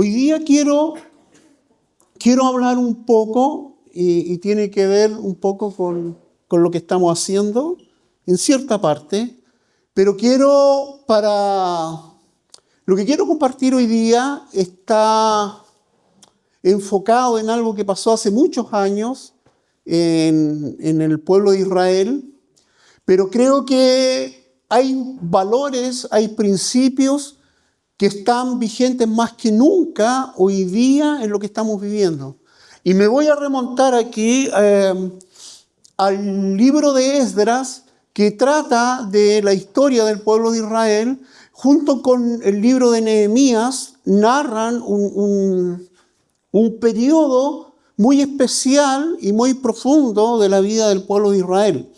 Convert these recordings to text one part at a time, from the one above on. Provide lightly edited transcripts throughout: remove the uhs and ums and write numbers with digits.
Hoy día quiero hablar un poco y tiene que ver un poco con lo que estamos haciendo en cierta parte, pero lo que quiero compartir hoy día está enfocado en algo que pasó hace muchos años en el pueblo de Israel, pero creo que hay valores, hay principios que están vigentes más que nunca hoy día en lo que estamos viviendo. Y me voy a remontar aquí al libro de Esdras, que trata de la historia del pueblo de Israel, junto con el libro de Nehemías, narran un periodo muy especial y muy profundo de la vida del pueblo de Israel.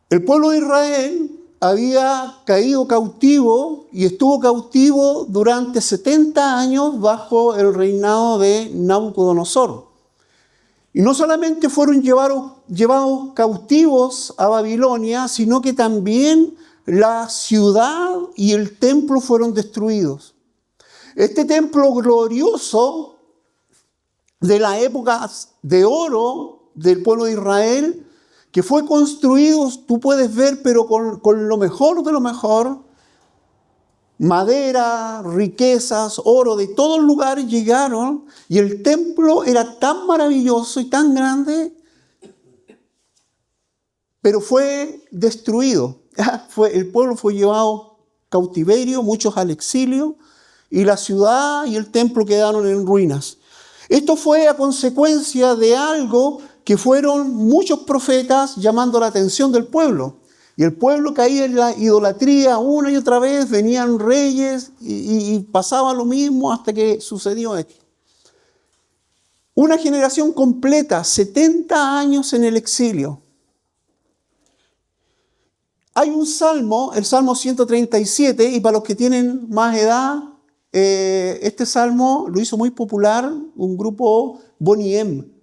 El pueblo de Israel había caído cautivo y estuvo cautivo durante 70 años bajo el reinado de Nabucodonosor. Y no solamente fueron llevados cautivos a Babilonia, sino que también la ciudad y el templo fueron destruidos. Este templo glorioso de la época de oro del pueblo de Israel, que fue construido, tú puedes ver, pero con lo mejor de lo mejor, madera, riquezas, oro, de todos lugares llegaron, y el templo era tan maravilloso y tan grande, pero fue destruido. El pueblo fue llevado cautiverio, muchos al exilio, y la ciudad y el templo quedaron en ruinas. Esto fue a consecuencia de algo que fueron muchos profetas llamando la atención del pueblo. Y el pueblo caía en la idolatría una y otra vez, venían reyes y pasaba lo mismo hasta que sucedió esto. Una generación completa, 70 años en el exilio. Hay un salmo, el Salmo 137, y para los que tienen más edad, este salmo lo hizo muy popular un grupo Bonnie M,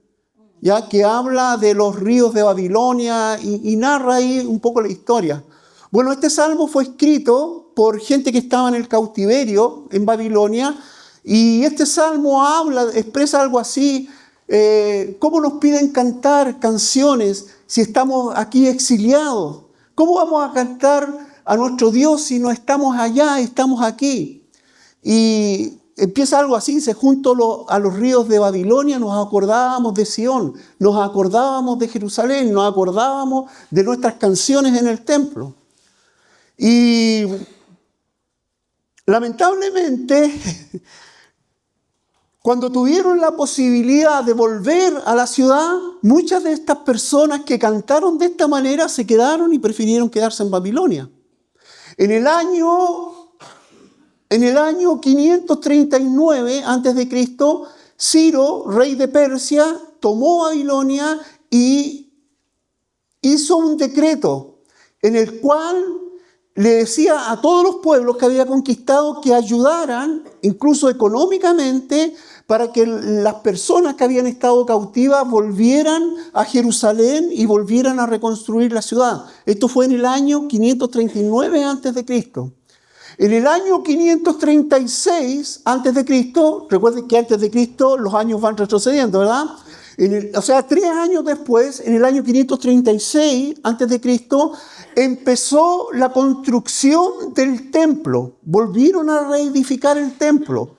ya que habla de los ríos de Babilonia y narra ahí un poco la historia. Bueno, este salmo fue escrito por gente que estaba en el cautiverio en Babilonia, y este salmo expresa algo así: ¿cómo nos piden cantar canciones si estamos aquí exiliados? ¿Cómo vamos a cantar a nuestro Dios si no estamos allá, estamos aquí? Y empieza algo así: dice, junto a los ríos de Babilonia nos acordábamos de Sión, nos acordábamos de Jerusalén, nos acordábamos de nuestras canciones en el templo. Y lamentablemente, cuando tuvieron la posibilidad de volver a la ciudad, muchas de estas personas que cantaron de esta manera se quedaron y prefirieron quedarse en Babilonia. En el año 539 a.C., Ciro, rey de Persia, tomó Babilonia y hizo un decreto en el cual le decía a todos los pueblos que había conquistado que ayudaran, incluso económicamente, para que las personas que habían estado cautivas volvieran a Jerusalén y volvieran a reconstruir la ciudad. Esto fue en el año 539 a.C. En el año 536 a.C., recuerden que antes de Cristo los años van retrocediendo, ¿verdad? 3 años después, en el año 536 a.C., empezó la construcción del templo. Volvieron a reedificar el templo.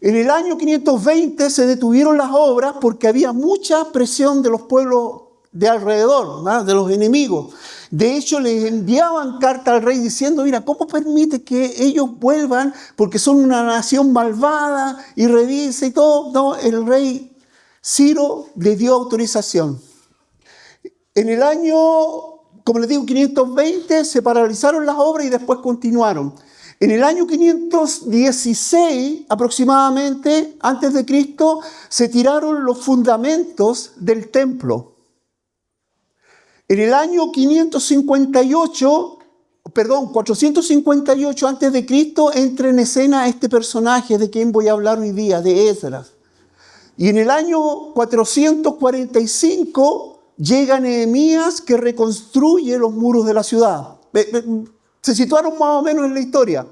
En el año 520 se detuvieron las obras porque había mucha presión de los pueblos de alrededor, ¿verdad?, de los enemigos. De hecho, les enviaban carta al rey diciendo: mira, ¿cómo permite que ellos vuelvan? Porque son una nación malvada y revisa y todo. No, el rey Ciro les dio autorización. En el año, como les digo, 520 se paralizaron las obras y después continuaron. En el año 516 aproximadamente, antes de Cristo, se tiraron los fundamentos del templo. En el año 458 antes de Cristo, entra en escena este personaje de quien voy a hablar hoy día, de Esdras. Y en el año 445 llega Nehemías, que reconstruye los muros de la ciudad. Se situaron más o menos en la historia.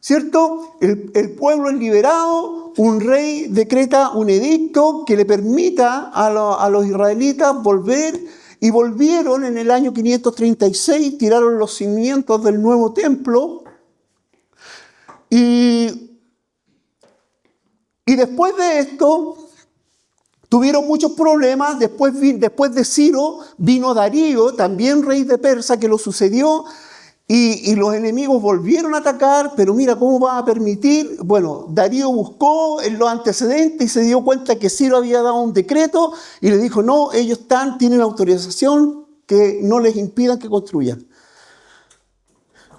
¿cierto? El pueblo es liberado, un rey decreta un edicto que le permita a los israelitas volver, y volvieron en el año 536, tiraron los cimientos del nuevo templo, y después de esto tuvieron muchos problemas. Después de Ciro vino Darío, también rey de Persia, que lo sucedió, y los enemigos volvieron a atacar. Pero mira, ¿cómo va a permitir? Bueno, Darío buscó en los antecedentes y se dio cuenta que Ciro había dado un decreto y le dijo, no, ellos tienen autorización, que no les impidan que construyan.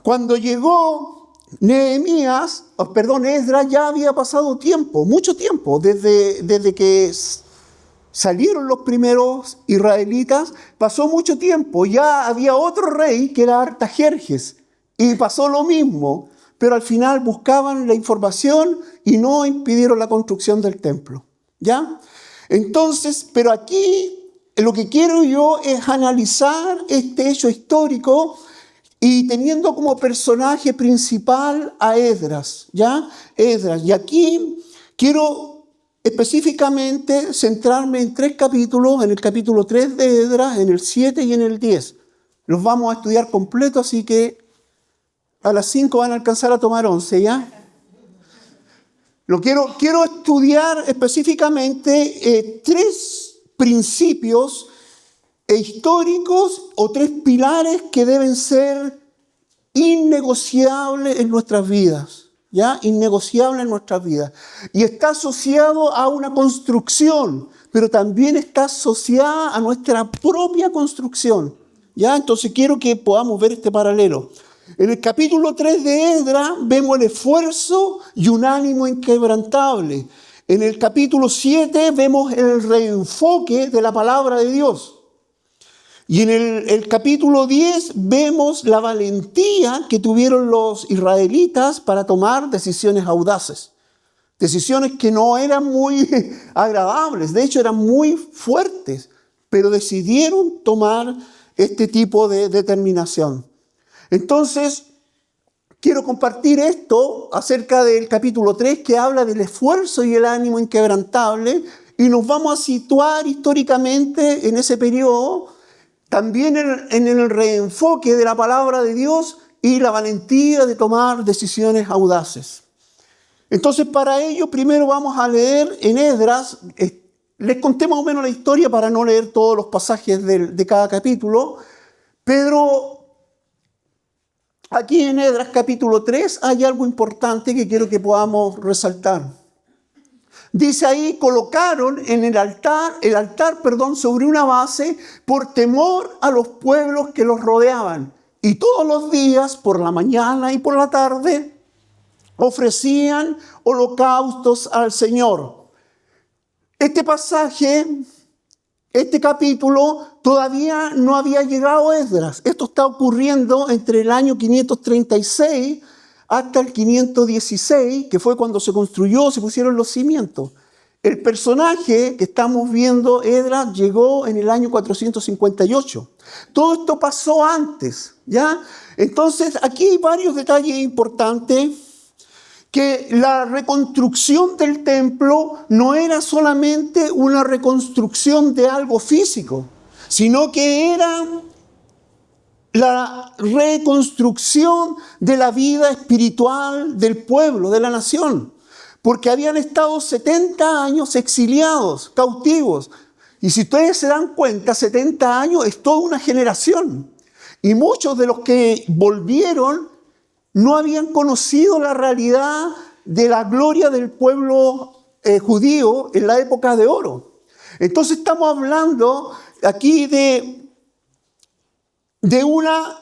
Cuando llegó Esdras, ya había pasado tiempo, mucho tiempo, desde que salieron los primeros israelitas, pasó mucho tiempo. Ya había otro rey que era Artajerjes, y pasó lo mismo, pero al final buscaban la información y no impidieron la construcción del templo, ¿ya? Entonces, pero aquí lo que quiero yo es analizar este hecho histórico, y teniendo como personaje principal a Esdras, ¿ya? Esdras. Y aquí quiero específicamente centrarme en 3 capítulos, en el capítulo 3 de Esdras, en el 7 y en el 10. Los vamos a estudiar completo, así que a las 5 van a alcanzar a tomar 11, ¿ya? Quiero estudiar específicamente 3 principios históricos, o 3 pilares que deben ser innegociables en nuestras vidas, ¿ya? Innegociables en nuestras vidas. Y está asociado a una construcción, pero también está asociada a nuestra propia construcción, ¿ya? Entonces quiero que podamos ver este paralelo. En el capítulo 3 de Esdras vemos el esfuerzo y un ánimo inquebrantable. En el capítulo 7 vemos el reenfoque de la palabra de Dios. Y en el capítulo 10 vemos la valentía que tuvieron los israelitas para tomar decisiones audaces. Decisiones que no eran muy agradables, de hecho eran muy fuertes, pero decidieron tomar este tipo de determinación. Entonces, quiero compartir esto acerca del capítulo 3, que habla del esfuerzo y el ánimo inquebrantable, y nos vamos a situar históricamente en ese periodo, también en el reenfoque de la palabra de Dios y la valentía de tomar decisiones audaces. Entonces, para ello, primero vamos a leer en Esdras. Les conté más o menos la historia para no leer todos los pasajes de cada capítulo, pero aquí en Esdras capítulo 3 hay algo importante que quiero que podamos resaltar. Dice ahí, colocaron en el altar sobre una base por temor a los pueblos que los rodeaban. Y todos los días, por la mañana y por la tarde, ofrecían holocaustos al Señor. Este pasaje, este capítulo, todavía no había llegado a Esdras. Esto está ocurriendo entre el año 536 hasta el 516, que fue cuando se pusieron los cimientos. El personaje que estamos viendo, Esdras, llegó en el año 458. Todo esto pasó antes, ¿ya? Entonces, aquí hay varios detalles importantes, que la reconstrucción del templo no era solamente una reconstrucción de algo físico, sino que era la reconstrucción de la vida espiritual del pueblo, de la nación, porque habían estado 70 años exiliados, cautivos. Y si ustedes se dan cuenta, 70 años es toda una generación. Y muchos de los que volvieron no habían conocido la realidad de la gloria del pueblo judío en la época de oro. Entonces estamos hablando aquí de una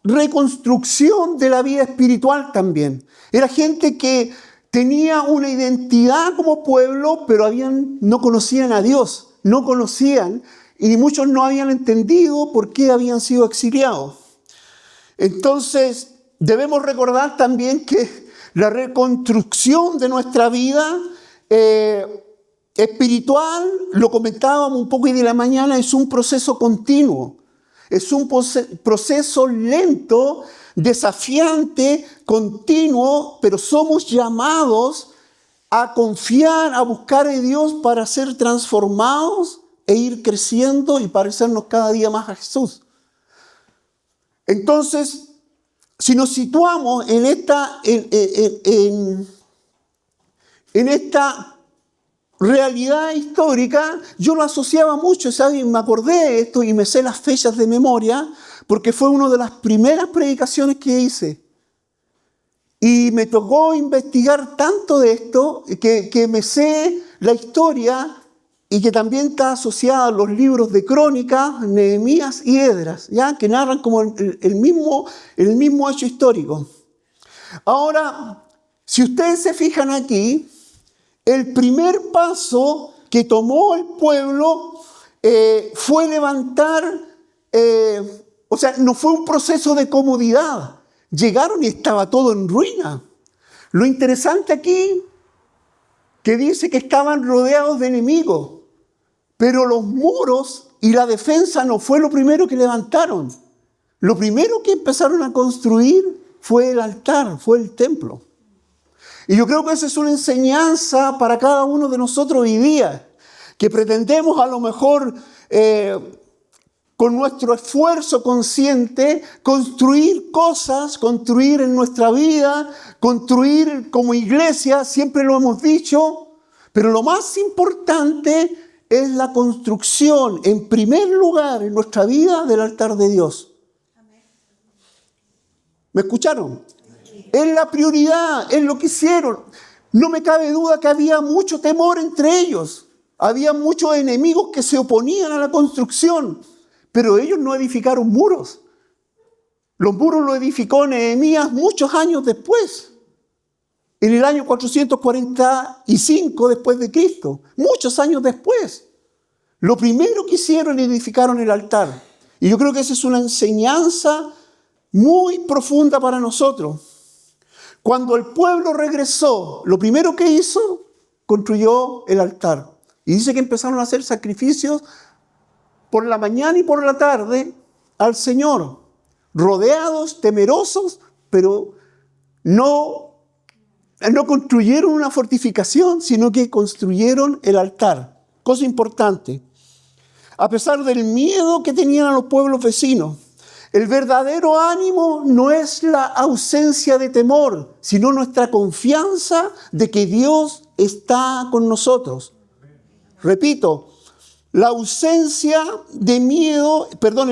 reconstrucción de la vida espiritual también. Era gente que tenía una identidad como pueblo, pero no conocían a Dios, no conocían, y muchos no habían entendido por qué habían sido exiliados. Entonces, debemos recordar también que la reconstrucción de nuestra vida espiritual, lo comentábamos un poco hoy de la mañana, es un proceso continuo. Es un proceso lento desafiante, continuo, pero somos llamados a confiar, a buscar a Dios para ser transformados e ir creciendo y parecernos cada día más a Jesús. Entonces, si nos situamos en esta realidad histórica, yo lo asociaba mucho, ¿sabes? Me acordé de esto y me sé las fechas de memoria, porque fue una de las primeras predicaciones que hice. Y me tocó investigar tanto de esto que me sé la historia y que también está asociada a los libros de Crónicas, Nehemías y Esdras, ¿ya? Que narran como el mismo hecho histórico. Ahora, si ustedes se fijan aquí, el primer paso que tomó el pueblo fue levantar, no fue un proceso de comodidad. Llegaron y estaba todo en ruina. Lo interesante aquí, que dice que estaban rodeados de enemigos, pero los muros y la defensa no fue lo primero que levantaron. Lo primero que empezaron a construir fue el altar, fue el templo. Y yo creo que esa es una enseñanza para cada uno de nosotros hoy día, que pretendemos a lo mejor con nuestro esfuerzo consciente construir cosas, construir en nuestra vida, construir como iglesia, siempre lo hemos dicho, pero lo más importante es la construcción, en primer lugar en nuestra vida, del altar de Dios. ¿Me escucharon? Es la prioridad, es lo que hicieron. No me cabe duda que había mucho temor entre ellos. Había muchos enemigos que se oponían a la construcción, pero ellos no edificaron muros. Los muros los edificó Nehemías muchos años después, en el año 445 después de Cristo, muchos años después. Lo primero que hicieron es edificaron el altar. Y yo creo que esa es una enseñanza muy profunda para nosotros. Cuando el pueblo regresó, lo primero que hizo, construyó el altar. Y dice que empezaron a hacer sacrificios por la mañana y por la tarde al Señor, rodeados, temerosos, pero no construyeron una fortificación, sino que construyeron el altar. Cosa importante. A pesar del miedo que tenían a los pueblos vecinos, el verdadero ánimo no es la ausencia de temor, sino nuestra confianza de que Dios está con nosotros. Repito, el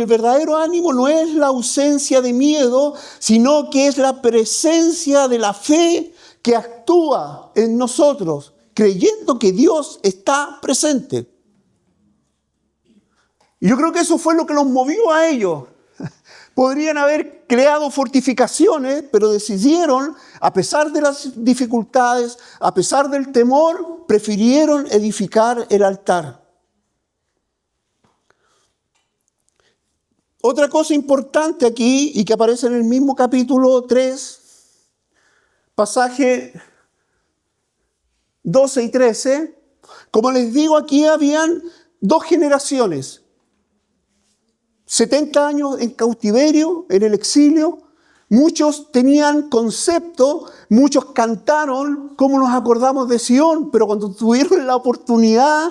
verdadero ánimo no es la ausencia de miedo, sino que es la presencia de la fe que actúa en nosotros, creyendo que Dios está presente. Y yo creo que eso fue lo que los movió a ellos. Podrían haber creado fortificaciones, pero decidieron, a pesar de las dificultades, a pesar del temor, prefirieron edificar el altar. Otra cosa importante aquí, y que aparece en el mismo capítulo 3, pasaje 12 y 13, como les digo, aquí habían dos generaciones. 70 años en cautiverio, en el exilio. Muchos tenían concepto, muchos cantaron, como nos acordamos de Sión, pero cuando tuvieron la oportunidad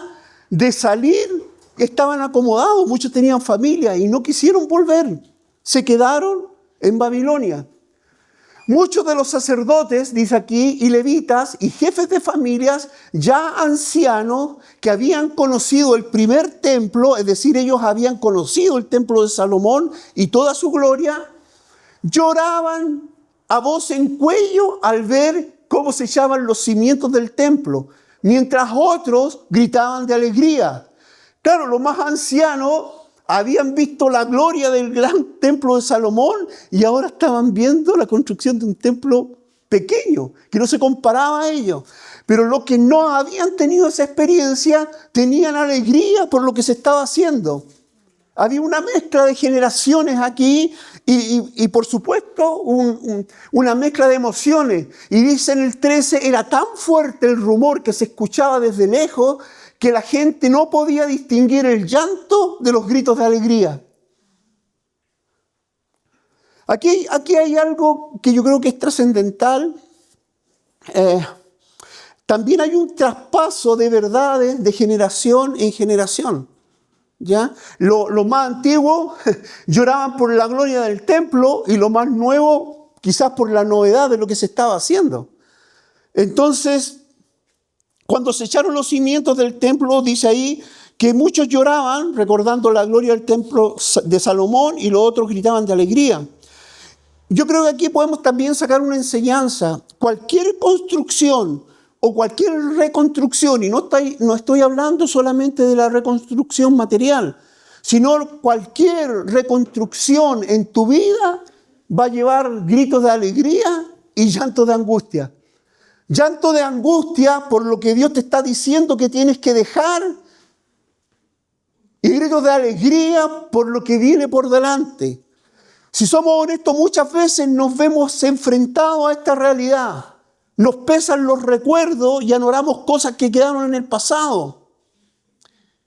de salir, estaban acomodados, muchos tenían familia y no quisieron volver. Se quedaron en Babilonia. Muchos de los sacerdotes, dice aquí, y levitas y jefes de familias ya ancianos que habían conocido el primer templo, es decir, ellos habían conocido el templo de Salomón y toda su gloria, lloraban a voz en cuello al ver cómo se echaban los cimientos del templo, mientras otros gritaban de alegría. Claro, los más ancianos habían visto la gloria del gran templo de Salomón y ahora estaban viendo la construcción de un templo pequeño, que no se comparaba a ellos. Pero los que no habían tenido esa experiencia tenían alegría por lo que se estaba haciendo. Había una mezcla de generaciones aquí y por supuesto, una mezcla de emociones. Y dice en el 13, era tan fuerte el rumor que se escuchaba desde lejos que la gente no podía distinguir el llanto de los gritos de alegría. Aquí hay algo que yo creo que es trascendental. También hay un traspaso de verdades de generación en generación. ¿Ya? Los más antiguos lloraban por la gloria del templo y los más nuevos quizás por la novedad de lo que se estaba haciendo. Entonces, cuando se echaron los cimientos del templo, dice ahí que muchos lloraban recordando la gloria del templo de Salomón y los otros gritaban de alegría. Yo creo que aquí podemos también sacar una enseñanza. Cualquier construcción o cualquier reconstrucción, y no estoy hablando solamente de la reconstrucción material, sino cualquier reconstrucción en tu vida va a llevar gritos de alegría y llanto de angustia. Llanto de angustia por lo que Dios te está diciendo que tienes que dejar, y gritos de alegría por lo que viene por delante. Si somos honestos, muchas veces nos vemos enfrentados a esta realidad. Nos pesan los recuerdos y añoramos cosas que quedaron en el pasado.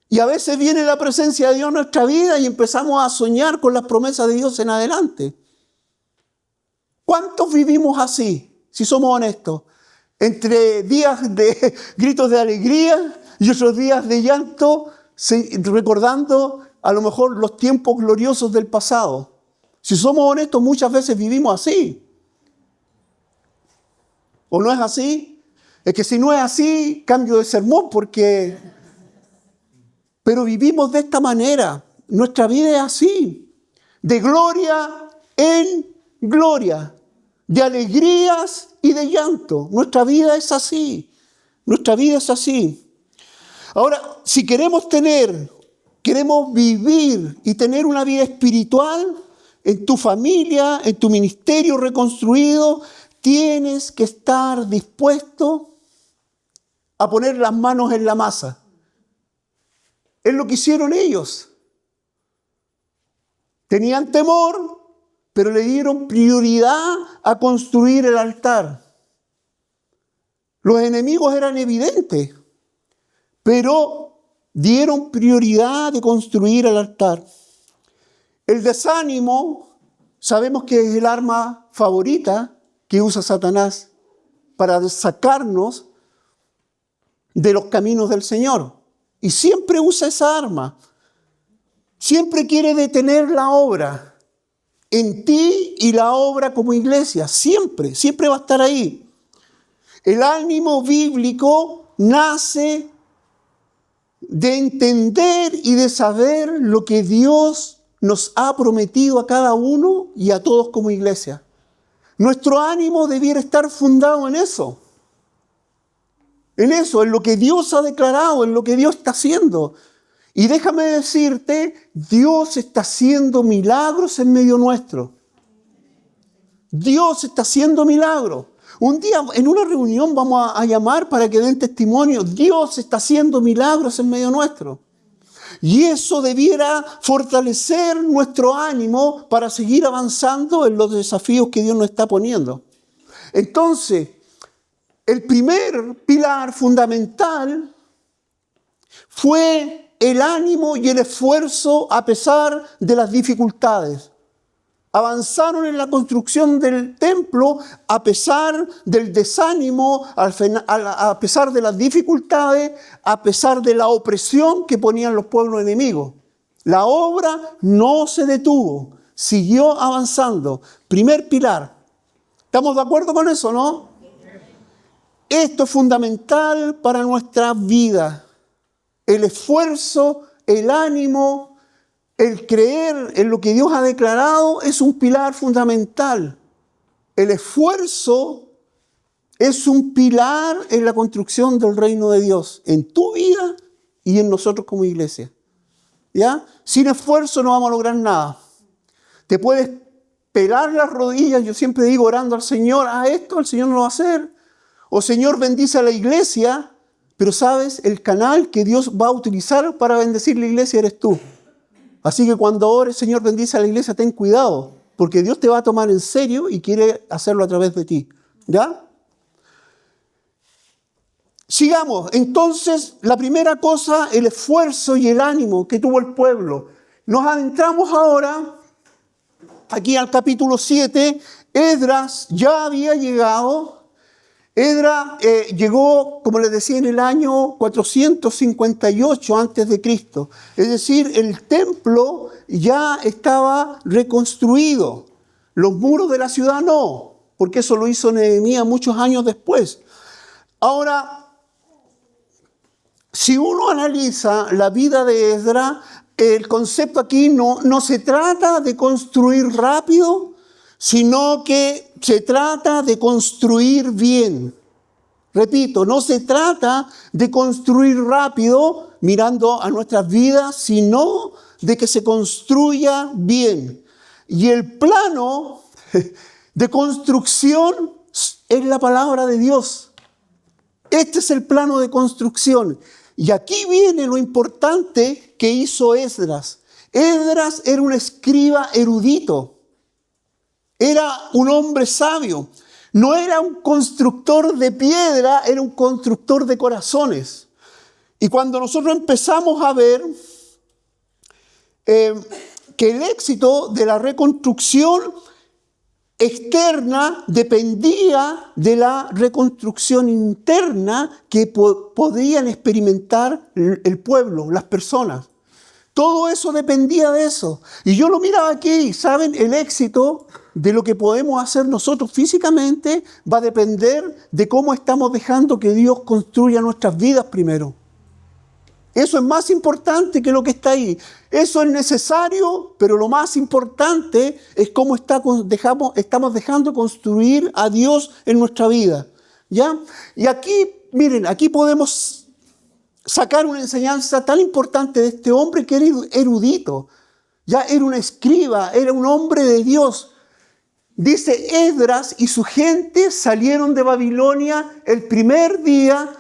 Y a veces viene la presencia de Dios en nuestra vida y empezamos a soñar con las promesas de Dios en adelante. ¿Cuántos vivimos así, si somos honestos? Entre días de gritos de alegría y otros días de llanto, recordando a lo mejor los tiempos gloriosos del pasado. Si somos honestos, muchas veces vivimos así. ¿O no es así? Es que si no es así, cambio de sermón porque... Pero vivimos de esta manera. Nuestra vida es así. De gloria en gloria. De alegrías y de llanto. Nuestra vida es así. Nuestra vida es así. Ahora, si queremos vivir y tener una vida espiritual en tu familia, en tu ministerio reconstruido, tienes que estar dispuesto a poner las manos en la masa. Es lo que hicieron ellos. Tenían temor, pero le dieron prioridad a construir el altar. Los enemigos eran evidentes, pero dieron prioridad de construir el altar. El desánimo, sabemos que es el arma favorita que usa Satanás para sacarnos de los caminos del Señor. Y siempre usa esa arma. Siempre quiere detener la obra en ti y la obra como iglesia. Siempre va a estar ahí. El ánimo bíblico nace de entender y de saber lo que Dios nos ha prometido a cada uno y a todos como iglesia. Nuestro ánimo debiera estar fundado en eso. En lo que Dios ha declarado, en lo que Dios está haciendo. Y déjame decirte, Dios está haciendo milagros en medio nuestro. Dios está haciendo milagros. Un día en una reunión vamos a llamar para que den testimonio. Dios está haciendo milagros en medio nuestro. Y eso debiera fortalecer nuestro ánimo para seguir avanzando en los desafíos que Dios nos está poniendo. Entonces, el primer pilar fundamental fue el ánimo y el esfuerzo a pesar de las dificultades. Avanzaron en la construcción del templo a pesar del desánimo, a pesar de las dificultades, a pesar de la opresión que ponían los pueblos enemigos. La obra no se detuvo, siguió avanzando. Primer pilar. ¿Estamos de acuerdo con eso, no? Esto es fundamental para nuestra vida. El esfuerzo, el ánimo, el creer en lo que Dios ha declarado es un pilar fundamental. El esfuerzo es un pilar en la construcción del reino de Dios, en tu vida y en nosotros como iglesia. ¿Ya? Sin esfuerzo no vamos a lograr nada. Te puedes pelar las rodillas, yo siempre digo orando al Señor, esto el Señor no lo va a hacer. O Señor, bendice a la iglesia, pero sabes, el canal que Dios va a utilizar para bendecir la iglesia eres tú. Así que cuando ores, Señor, bendice a la iglesia, ten cuidado, porque Dios te va a tomar en serio y quiere hacerlo a través de ti. ¿Ya? Sigamos. Entonces, la primera cosa, el esfuerzo y el ánimo que tuvo el pueblo. Nos adentramos ahora aquí al capítulo 7, Esdras ya había llegado. Esdras llegó, como les decía, en el año 458 antes de Cristo. Es decir, el templo ya estaba reconstruido. Los muros de la ciudad no, porque eso lo hizo Nehemías muchos años después. Ahora, si uno analiza la vida de Esdras, el concepto aquí no se trata de construir rápido, sino que se trata de construir bien. Repito, no se trata de construir rápido mirando a nuestras vidas, sino de que se construya bien. Y el plano de construcción es la palabra de Dios. Este es el plano de construcción. Y aquí viene lo importante que hizo Esdras. Esdras era un escriba erudito. Era un hombre sabio. No era un constructor de piedra, era un constructor de corazones. Y cuando nosotros empezamos a ver que el éxito de la reconstrucción externa dependía de la reconstrucción interna que podían experimentar el pueblo, las personas. Todo eso dependía de eso. Y yo lo miraba aquí, ¿saben? El éxito de lo que podemos hacer nosotros físicamente va a depender de cómo estamos dejando que Dios construya nuestras vidas primero. Eso es más importante que lo que está ahí. Eso es necesario, pero lo más importante es cómo estamos dejando construir a Dios en nuestra vida. ¿Ya? Y aquí, miren, aquí podemos sacar una enseñanza tan importante de este hombre que era erudito. Ya era un escriba, era un hombre de Dios. Dice, Esdras y su gente salieron de Babilonia el primer día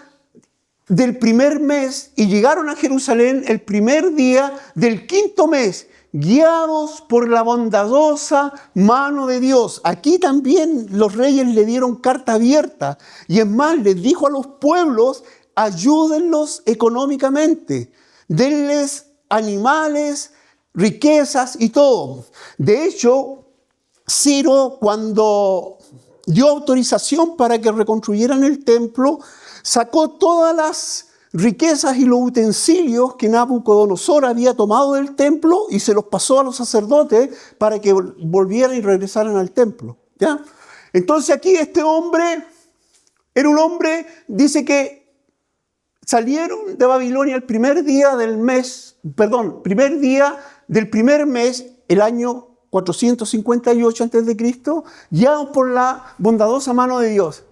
del primer mes y llegaron a Jerusalén el primer día del quinto mes, guiados por la bondadosa mano de Dios. Aquí también los reyes le dieron carta abierta y es más, les dijo a los pueblos, ayúdenlos económicamente, denles animales, riquezas y todo. De hecho, Ciro, cuando dio autorización para que reconstruyeran el templo, sacó todas las riquezas y los utensilios que Nabucodonosor había tomado del templo y se los pasó a los sacerdotes para que volvieran y regresaran al templo. ¿Ya? Entonces aquí este hombre era un hombre, dice que salieron de Babilonia el primer día del primer mes, el año 458 a.C., guiados por la bondadosa mano de Dios.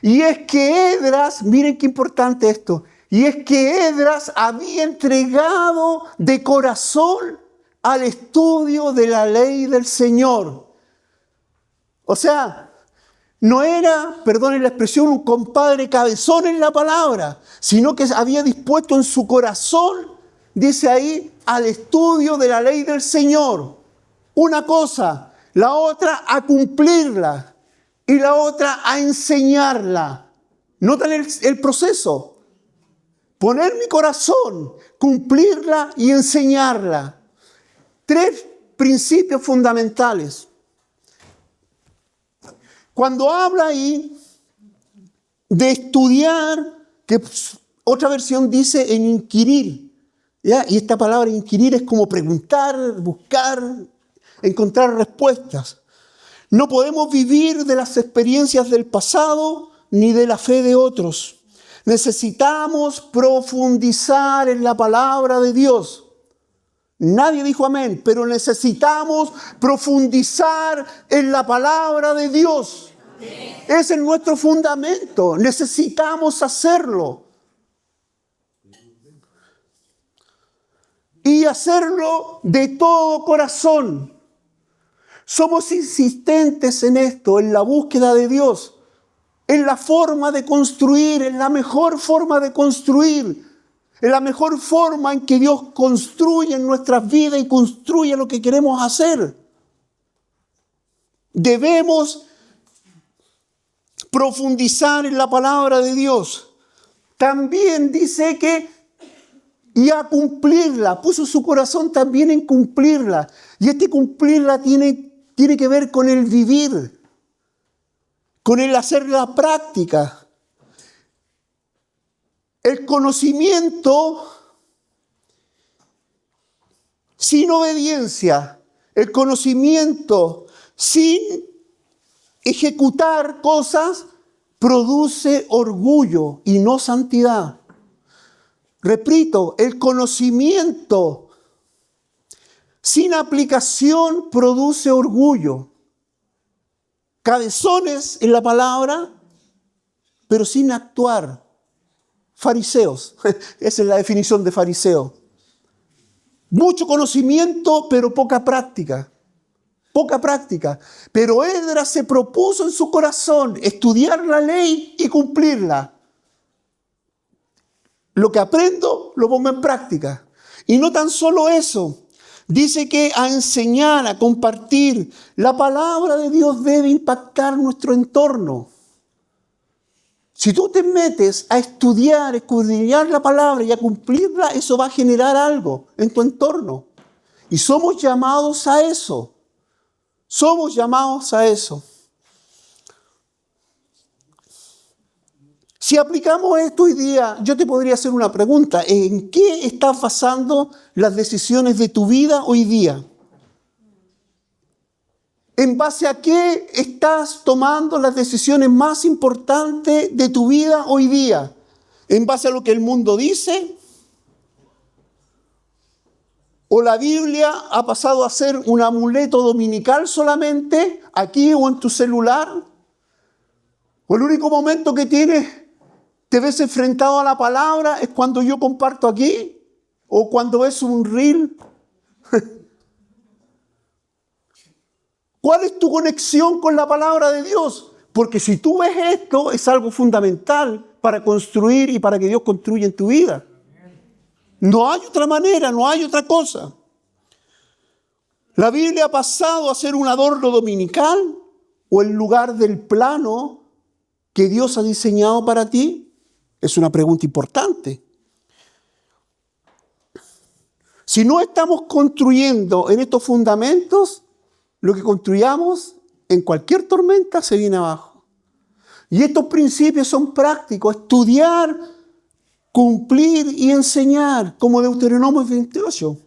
Y es que Esdras, miren qué importante esto, y es que Esdras había entregado de corazón al estudio de la ley del Señor. O sea, no era, perdonen la expresión, un compadre cabezón en la palabra, sino que había dispuesto en su corazón, dice ahí, al estudio de la ley del Señor. Una cosa, la otra a cumplirla y la otra a enseñarla. Notan el proceso. Poner mi corazón, cumplirla y enseñarla. 3 principios fundamentales. Cuando habla ahí de estudiar, que otra versión dice en inquirir, ¿ya? Y esta palabra inquirir es como preguntar, buscar, encontrar respuestas. No podemos vivir de las experiencias del pasado ni de la fe de otros. Necesitamos profundizar en la palabra de Dios. Nadie dijo amén, pero necesitamos profundizar en la palabra de Dios. Ese es nuestro fundamento. Necesitamos hacerlo. Y hacerlo de todo corazón. Somos insistentes en esto, en la búsqueda de Dios, en la forma de construir, en la mejor forma de construir, en la mejor forma en que Dios construye en nuestras vidas y construye lo que queremos hacer. Debemos profundizar en la palabra de Dios. También dice que y a cumplirla, puso su corazón también en cumplirla. Y cumplirla tiene tiene que ver con el vivir, con el hacer la práctica. El conocimiento sin obediencia, el conocimiento sin ejecutar cosas, produce orgullo y no santidad. Repito, el conocimiento sin aplicación produce orgullo. Cabezones en la palabra, pero sin actuar. Fariseos, esa es la definición de fariseo. Mucho conocimiento, pero poca práctica. Poca práctica. Pero Esdras se propuso en su corazón estudiar la ley y cumplirla. Lo que aprendo, lo pongo en práctica. Y no tan solo eso. Dice que a enseñar, a compartir, la palabra de Dios debe impactar nuestro entorno. Si tú te metes a estudiar, a escudriñar la palabra y a cumplirla, eso va a generar algo en tu entorno. Y somos llamados a eso. Somos llamados a eso. Si aplicamos esto hoy día, yo te podría hacer una pregunta. ¿En qué estás basando las decisiones de tu vida hoy día? ¿En base a qué estás tomando las decisiones más importantes de tu vida hoy día? ¿En base a lo que el mundo dice? ¿O la Biblia ha pasado a ser un amuleto dominical solamente aquí o en tu celular? ¿O el único momento que te ves enfrentado a la palabra es cuando yo comparto aquí? ¿O cuando ves un reel? ¿Cuál es tu conexión con la palabra de Dios? Porque si tú ves esto, es algo fundamental para construir y para que Dios construya en tu vida. No hay otra manera, no hay otra cosa. ¿La Biblia ha pasado a ser un adorno dominical o el lugar del plano que Dios ha diseñado para ti? Es una pregunta importante. Si no estamos construyendo en estos fundamentos, lo que construyamos en cualquier tormenta se viene abajo. Y estos principios son prácticos. Estudiar, cumplir y enseñar, como Deuteronomio 28.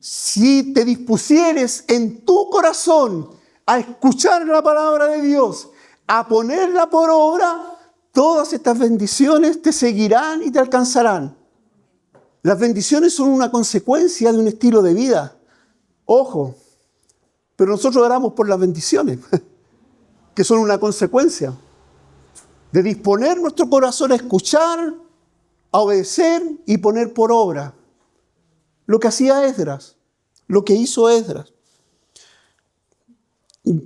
Si te dispusieres en tu corazón a escuchar la palabra de Dios, a ponerla por obra, todas estas bendiciones te seguirán y te alcanzarán. Las bendiciones son una consecuencia de un estilo de vida. Ojo. Pero nosotros oramos por las bendiciones, que son una consecuencia de disponer nuestro corazón a escuchar, a obedecer y poner por obra lo que hacía Esdras, lo que hizo Esdras.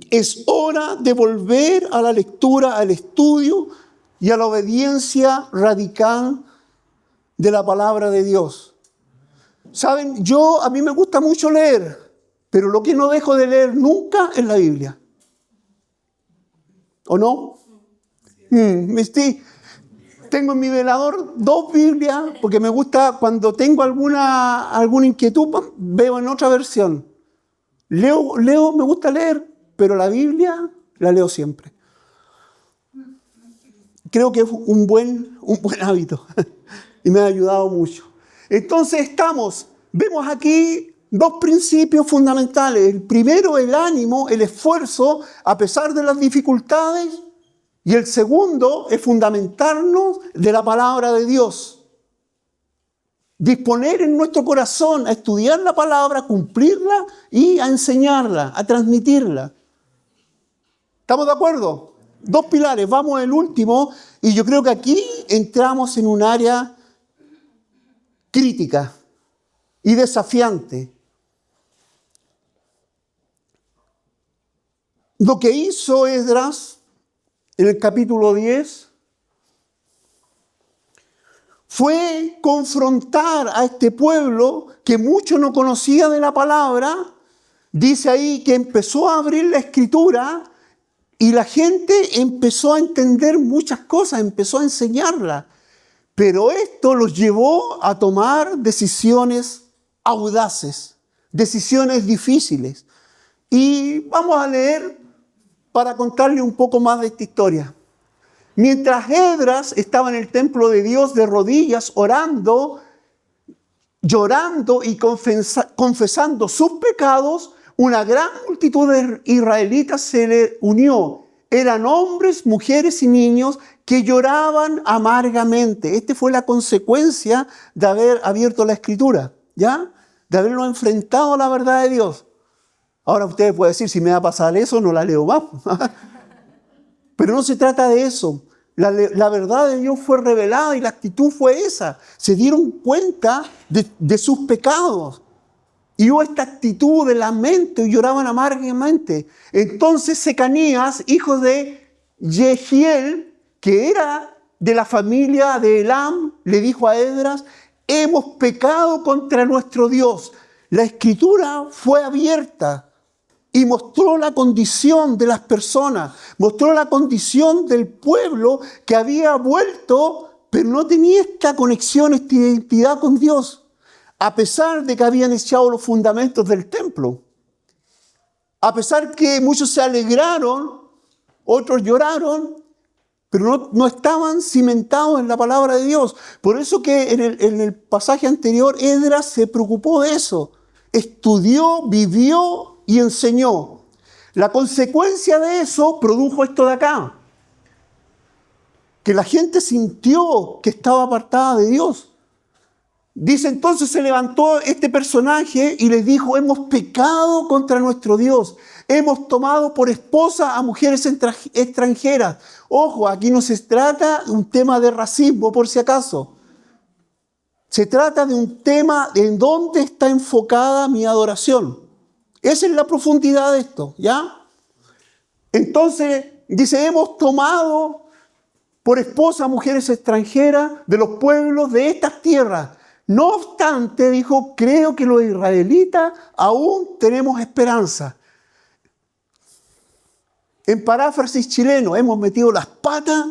Es hora de volver a la lectura, al estudio y a la obediencia radical de la palabra de Dios. Saben, a mí me gusta mucho leer. Pero lo que no dejo de leer nunca es la Biblia. ¿O no? Tengo en mi velador 2 Biblias, porque me gusta, cuando tengo alguna inquietud, veo en otra versión. Leo, me gusta leer, pero la Biblia la leo siempre. Creo que es un buen hábito y me ha ayudado mucho. Entonces vemos aquí 2 principios fundamentales. El primero, el ánimo, el esfuerzo, a pesar de las dificultades. Y el segundo es fundamentarnos de la palabra de Dios. Disponer en nuestro corazón a estudiar la palabra, a cumplirla y a enseñarla, a transmitirla. ¿Estamos de acuerdo? 2 pilares. Vamos al último. Y yo creo que aquí entramos en un área crítica y desafiante. Lo que hizo Esdras en el capítulo 10 fue confrontar a este pueblo que mucho no conocía de la palabra. Dice ahí que empezó a abrir la escritura y la gente empezó a entender muchas cosas, empezó a enseñarla. Pero esto los llevó a tomar decisiones audaces, decisiones difíciles. Y vamos a leer para contarle un poco más de esta historia. Mientras Esdras estaba en el templo de Dios de rodillas, orando, llorando y confesando sus pecados, una gran multitud de israelitas se le unió. Eran hombres, mujeres y niños que lloraban amargamente. Esta fue la consecuencia de haber abierto la Escritura, ¿ya? De haberlo enfrentado a la verdad de Dios. Ahora ustedes pueden decir, si me va a pasar eso, no la leo más. Pero no se trata de eso. La verdad de Dios fue revelada y la actitud fue esa. Se dieron cuenta de sus pecados. Y hubo esta actitud de lamento y lloraban amargamente. Entonces Secanías, hijo de Jehiel, que era de la familia de Elam, le dijo a Esdras: hemos pecado contra nuestro Dios. La Escritura fue abierta y mostró la condición de las personas, mostró la condición del pueblo que había vuelto, pero no tenía esta conexión, esta identidad con Dios, a pesar de que habían echado los fundamentos del templo. A pesar que muchos se alegraron, otros lloraron, pero no estaban cimentados en la palabra de Dios. Por eso que en el pasaje anterior, Esdras se preocupó de eso. Estudió, vivió y enseñó. La consecuencia de eso produjo esto de acá. Que la gente sintió que estaba apartada de Dios. Dice, entonces se levantó este personaje y les dijo: hemos pecado contra nuestro Dios. Hemos tomado por esposa a mujeres extranjeras. Ojo, aquí no se trata de un tema de racismo, por si acaso. Se trata de un tema en dónde está enfocada mi adoración. Esa es la profundidad de esto, ¿ya? Entonces, dice, hemos tomado por esposa a mujeres extranjeras de los pueblos de estas tierras. No obstante, dijo, creo que los israelitas aún tenemos esperanza. En paráfrasis chileno, hemos metido las patas,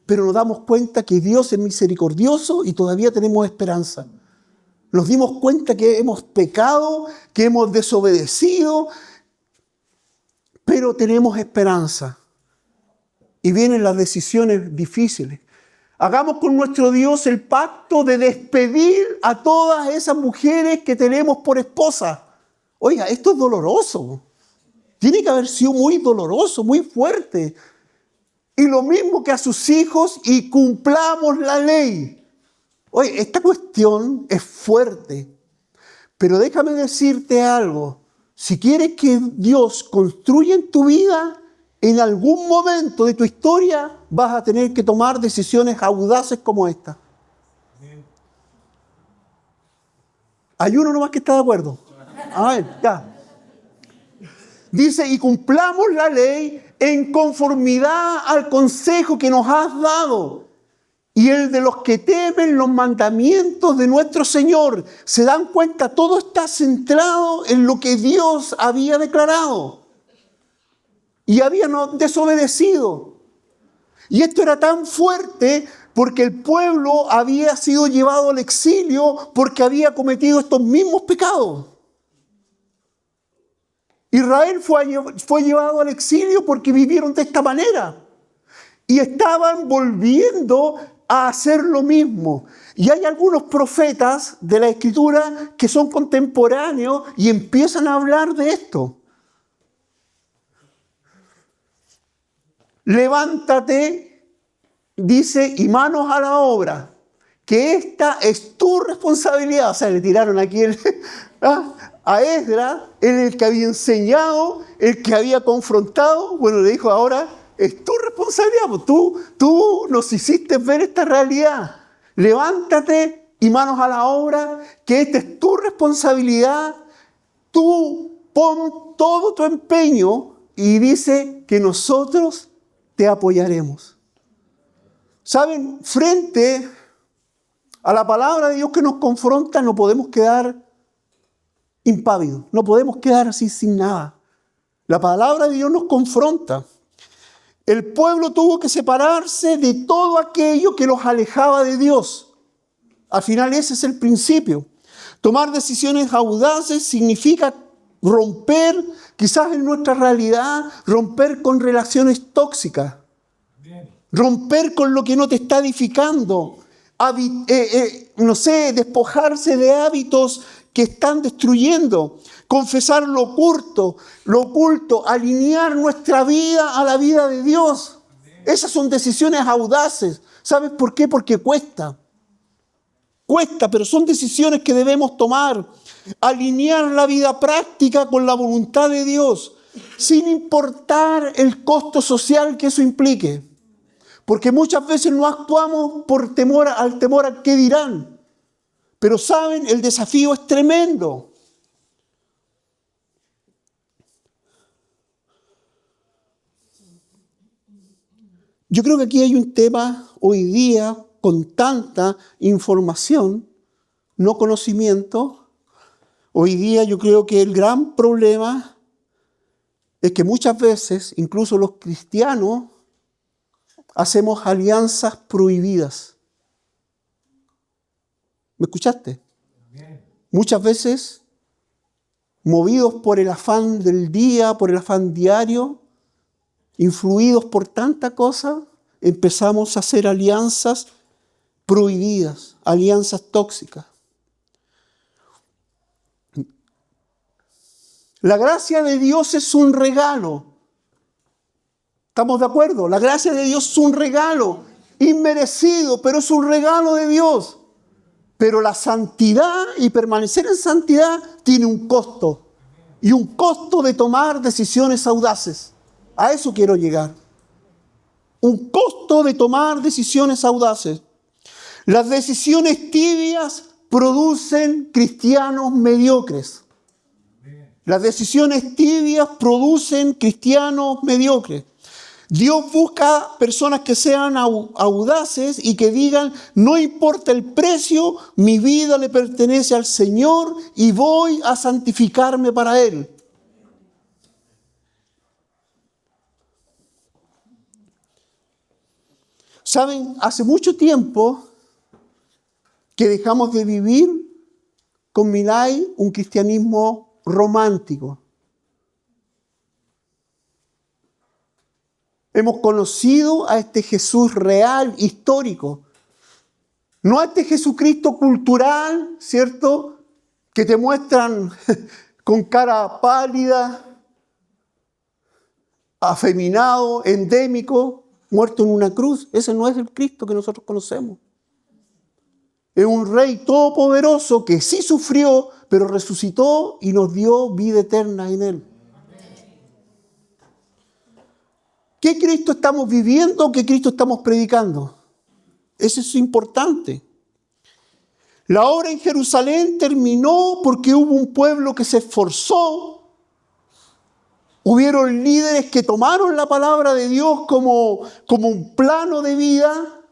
pero nos damos cuenta que Dios es misericordioso y todavía tenemos esperanza. Nos dimos cuenta que hemos pecado, que hemos desobedecido, pero tenemos esperanza. Y vienen las decisiones difíciles. Hagamos con nuestro Dios el pacto de despedir a todas esas mujeres que tenemos por esposa. Oiga, esto es doloroso. Tiene que haber sido muy doloroso, muy fuerte. Y lo mismo que a sus hijos, y cumplamos la ley. Oye, esta cuestión es fuerte. Pero déjame decirte algo. Si quieres que Dios construya en tu vida, en algún momento de tu historia vas a tener que tomar decisiones audaces como esta. Hay uno nomás que está de acuerdo. A ver, ya. Dice, y cumplamos la ley en conformidad al consejo que nos has dado y el de los que temen los mandamientos de nuestro Señor. ¿Se dan cuenta? Todo está centrado en lo que Dios había declarado. Y habían desobedecido. Y esto era tan fuerte porque el pueblo había sido llevado al exilio porque había cometido estos mismos pecados. Israel fue llevado al exilio porque vivieron de esta manera. Y estaban volviendo a hacer lo mismo. Y hay algunos profetas de la Escritura que son contemporáneos y empiezan a hablar de esto. Levántate, dice, y manos a la obra, que esta es tu responsabilidad. O sea, le tiraron aquí a Esdras, el que había enseñado, el que había confrontado. Bueno, le dijo, ahora es tu responsabilidad, pues tú nos hiciste ver esta realidad. Levántate y manos a la obra, que esta es tu responsabilidad. Tú pon todo tu empeño y dice que nosotros te apoyaremos. ¿Saben? Frente a la palabra de Dios que nos confronta, no podemos quedar impávidos, no podemos quedar así sin nada. La palabra de Dios nos confronta. El pueblo tuvo que separarse de todo aquello que los alejaba de Dios. Al final ese es el principio. Tomar decisiones audaces significa romper, quizás en nuestra realidad, romper con relaciones tóxicas. Romper con lo que no te está edificando. Despojarse de hábitos que están destruyendo. Confesar lo oculto, alinear nuestra vida a la vida de Dios. Esas son decisiones audaces. ¿Sabes por qué? Porque cuesta. Cuesta, pero son decisiones que debemos tomar. Alinear la vida práctica con la voluntad de Dios, sin importar el costo social que eso implique. Porque muchas veces no actuamos por temor al qué dirán. Pero saben, el desafío es tremendo. Yo creo que aquí hay un tema hoy día con tanta información, no conocimiento. Hoy día yo creo que el gran problema es que muchas veces, incluso los cristianos, hacemos alianzas prohibidas. ¿Me escuchaste? Bien. Muchas veces, movidos por el afán del día, por el afán diario, influidos por tanta cosa, empezamos a hacer alianzas prohibidas, alianzas tóxicas. La gracia de Dios es un regalo. ¿Estamos de acuerdo? La gracia de Dios es un regalo, inmerecido, pero es un regalo de Dios. Pero la santidad y permanecer en santidad tiene un costo. Y un costo de tomar decisiones audaces. A eso quiero llegar. Un costo de tomar decisiones audaces. Las decisiones tibias producen cristianos mediocres. Las decisiones tibias producen cristianos mediocres. Dios busca personas que sean audaces y que digan, no importa el precio, mi vida le pertenece al Señor y voy a santificarme para Él. Saben, hace mucho tiempo que dejamos de vivir con Milay un cristianismo romántico. Hemos conocido a este Jesús real, histórico. No a este Jesucristo cultural, ¿cierto? Que te muestran con cara pálida, afeminado, endémico, muerto en una cruz. Ese no es el Cristo que nosotros conocemos. Es un rey todopoderoso que sí sufrió, pero resucitó y nos dio vida eterna en Él. ¿Qué Cristo estamos viviendo? ¿Qué Cristo estamos predicando? Eso es importante. La obra en Jerusalén terminó porque hubo un pueblo que se esforzó. Hubieron líderes que tomaron la palabra de Dios como un plano de vida.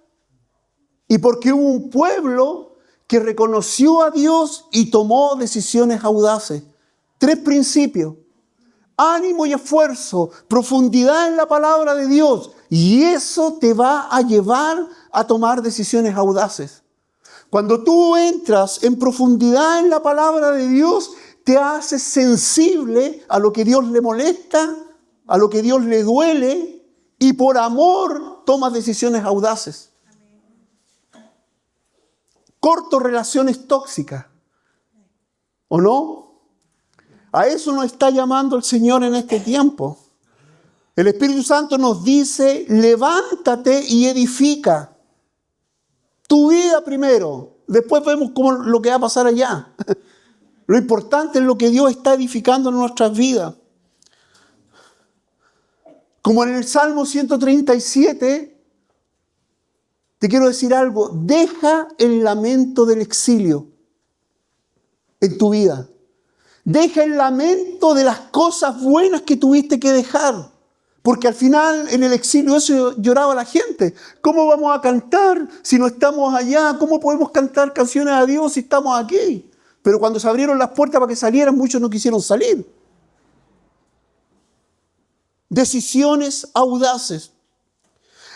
Y porque hubo un pueblo que reconoció a Dios y tomó decisiones audaces. 3 principios. Ánimo y esfuerzo, profundidad en la palabra de Dios. Y eso te va a llevar a tomar decisiones audaces. Cuando tú entras en profundidad en la palabra de Dios, te haces sensible a lo que Dios le molesta, a lo que Dios le duele, y por amor tomas decisiones audaces. Corto relaciones tóxicas. ¿O no? A eso nos está llamando el Señor en este tiempo. El Espíritu Santo nos dice, levántate y edifica. Tu vida primero. Después vemos lo que va a pasar allá. Lo importante es lo que Dios está edificando en nuestras vidas. Como en el Salmo 137, te quiero decir algo. Deja el lamento del exilio en tu vida. Deja el lamento de las cosas buenas que tuviste que dejar. Porque al final en el exilio eso lloraba la gente. ¿Cómo vamos a cantar si no estamos allá? ¿Cómo podemos cantar canciones a Dios si estamos aquí? Pero cuando se abrieron las puertas para que salieran, muchos no quisieron salir. Decisiones audaces.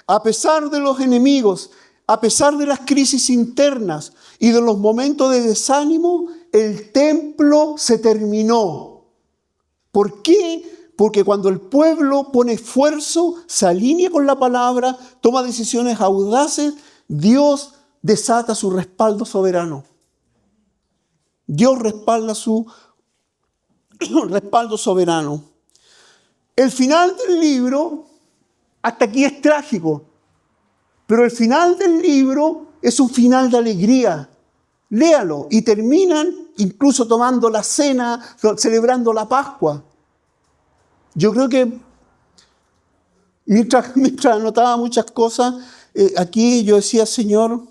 A pesar de los enemigos, a pesar de las crisis internas y de los momentos de desánimo, el templo se terminó. ¿Por qué? Porque cuando el pueblo pone esfuerzo, se alinea con la palabra, toma decisiones audaces, Dios desata su respaldo soberano. Dios respalda su respaldo soberano. El final del libro, hasta aquí es trágico, pero el final del libro es un final de alegría. Léalo y terminan incluso tomando la cena, celebrando la Pascua. Yo creo que mientras anotaba muchas cosas, aquí yo decía, Señor,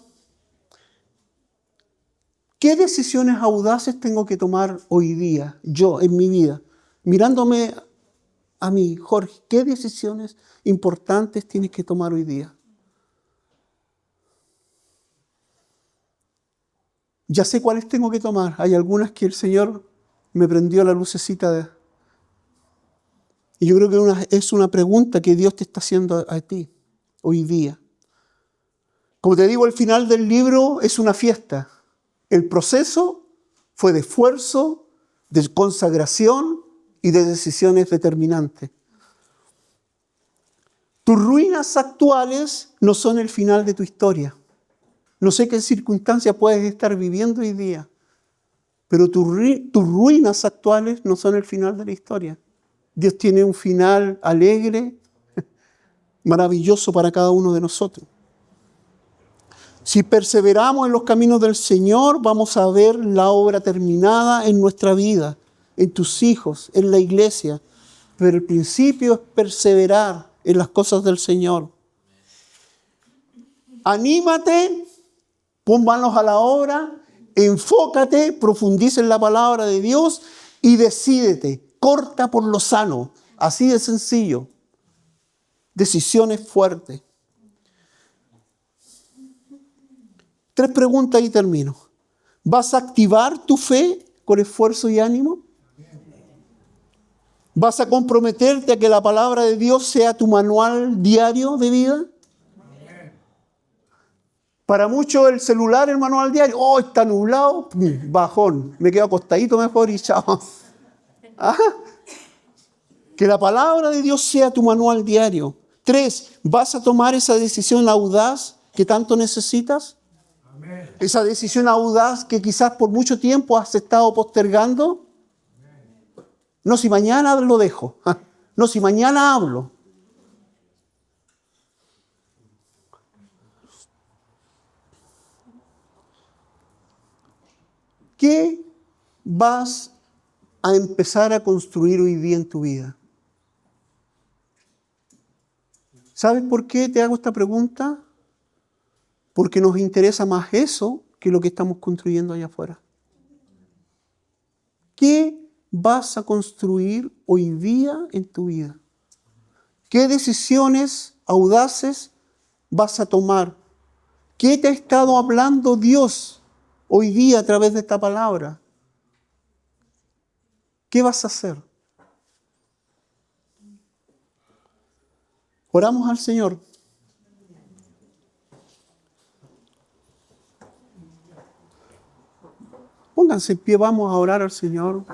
¿qué decisiones audaces tengo que tomar hoy día, yo, en mi vida? Mirándome a mí, Jorge, ¿qué decisiones importantes tienes que tomar hoy día? Ya sé cuáles tengo que tomar. Hay algunas que el Señor me prendió la lucecita. Y yo creo que es una pregunta que Dios te está haciendo a ti hoy día. Como te digo, el final del libro es una fiesta. El proceso fue de esfuerzo, de consagración y de decisiones determinantes. Tus ruinas actuales no son el final de tu historia. No sé qué circunstancias puedes estar viviendo hoy día, pero tus ruinas actuales no son el final de la historia. Dios tiene un final alegre, maravilloso para cada uno de nosotros. Si perseveramos en los caminos del Señor, vamos a ver la obra terminada en nuestra vida, en tus hijos, en la iglesia. Pero el principio es perseverar en las cosas del Señor. Anímate, pon manos a la obra, enfócate, profundiza en la palabra de Dios y decídete. Corta por lo sano. Así de sencillo. Decisiones fuertes. 3 preguntas y termino. ¿Vas a activar tu fe con esfuerzo y ánimo? ¿Vas a comprometerte a que la palabra de Dios sea tu manual diario de vida? Para muchos el celular, el manual diario. Oh, está nublado. Bajón. Me quedo acostadito mejor y chao. ¿Ah? Que la palabra de Dios sea tu manual diario. 3, ¿vas a tomar esa decisión audaz que tanto necesitas? Amén. Esa decisión audaz que quizás por mucho tiempo has estado postergando. Amén. No, si mañana lo dejo. No, si mañana hablo. ¿Qué vas a empezar a construir hoy día en tu vida? ¿Sabes por qué te hago esta pregunta? Porque nos interesa más eso que lo que estamos construyendo allá afuera. ¿Qué vas a construir hoy día en tu vida? ¿Qué decisiones audaces vas a tomar? ¿Qué te ha estado hablando Dios hoy día a través de esta palabra? ¿Qué vas a hacer? Oramos al Señor. Pónganse en pie, vamos a orar al Señor.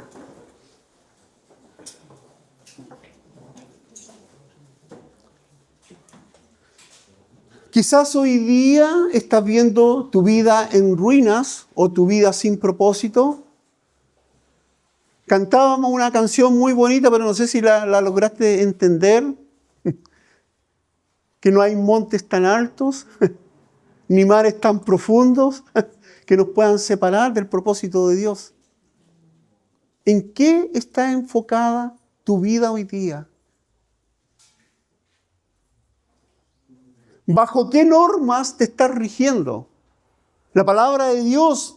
Quizás hoy día estás viendo tu vida en ruinas o tu vida sin propósito. Cantábamos una canción muy bonita, pero no sé si la lograste entender. Que no hay montes tan altos, ni mares tan profundos que nos puedan separar del propósito de Dios. ¿En qué está enfocada tu vida hoy día? ¿Bajo qué normas te estás rigiendo? ¿La palabra de Dios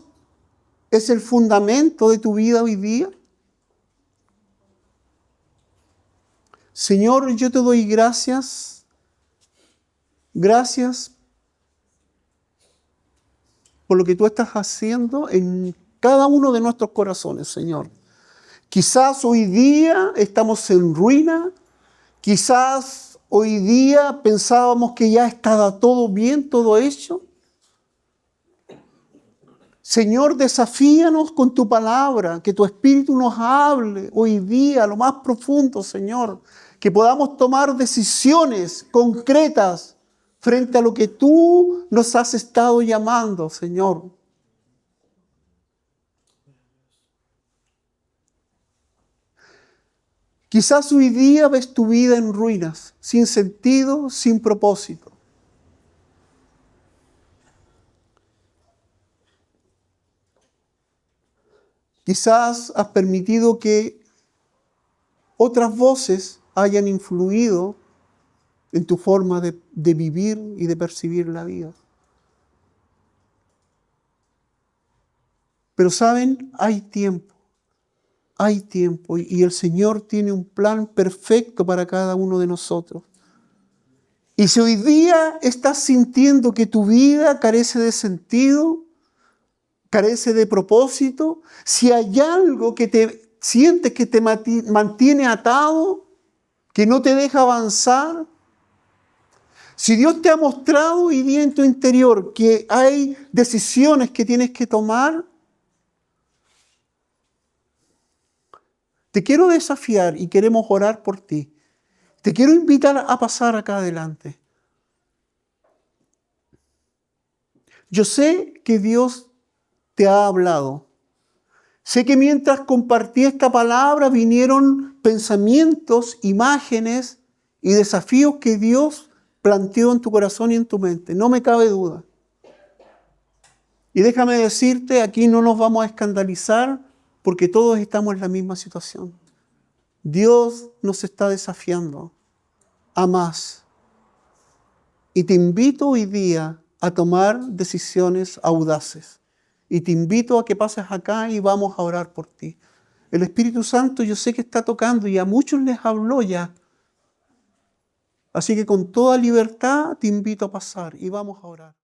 es el fundamento de tu vida hoy día? Señor, yo te doy gracias. Gracias por lo que tú estás haciendo en cada uno de nuestros corazones, Señor. Quizás hoy día estamos en ruina, quizás hoy día pensábamos que ya estaba todo bien, todo hecho. Señor, desafíanos con tu palabra, que tu Espíritu nos hable hoy día, lo más profundo, Señor, que podamos tomar decisiones concretas frente a lo que tú nos has estado llamando, Señor. Quizás hoy día ves tu vida en ruinas, sin sentido, sin propósito. Quizás has permitido que otras voces hayan influido en tu forma de vivir y de percibir la vida. Pero saben, hay tiempo y el Señor tiene un plan perfecto para cada uno de nosotros. Y si hoy día estás sintiendo que tu vida carece de sentido, carece de propósito, si hay algo que te sientes que te mantiene atado, que no te deja avanzar, si Dios te ha mostrado hoy día en tu interior que hay decisiones que tienes que tomar, te quiero desafiar y queremos orar por ti. Te quiero invitar a pasar acá adelante. Yo sé que Dios te ha hablado. Sé que mientras compartí esta palabra vinieron pensamientos, imágenes y desafíos que Dios planteó en tu corazón y en tu mente. No me cabe duda. Y déjame decirte, aquí no nos vamos a escandalizar porque todos estamos en la misma situación. Dios nos está desafiando a más. Y te invito hoy día a tomar decisiones audaces. Y te invito a que pases acá y vamos a orar por ti. El Espíritu Santo yo sé que está tocando y a muchos les habló ya. Así que con toda libertad te invito a pasar y vamos a orar.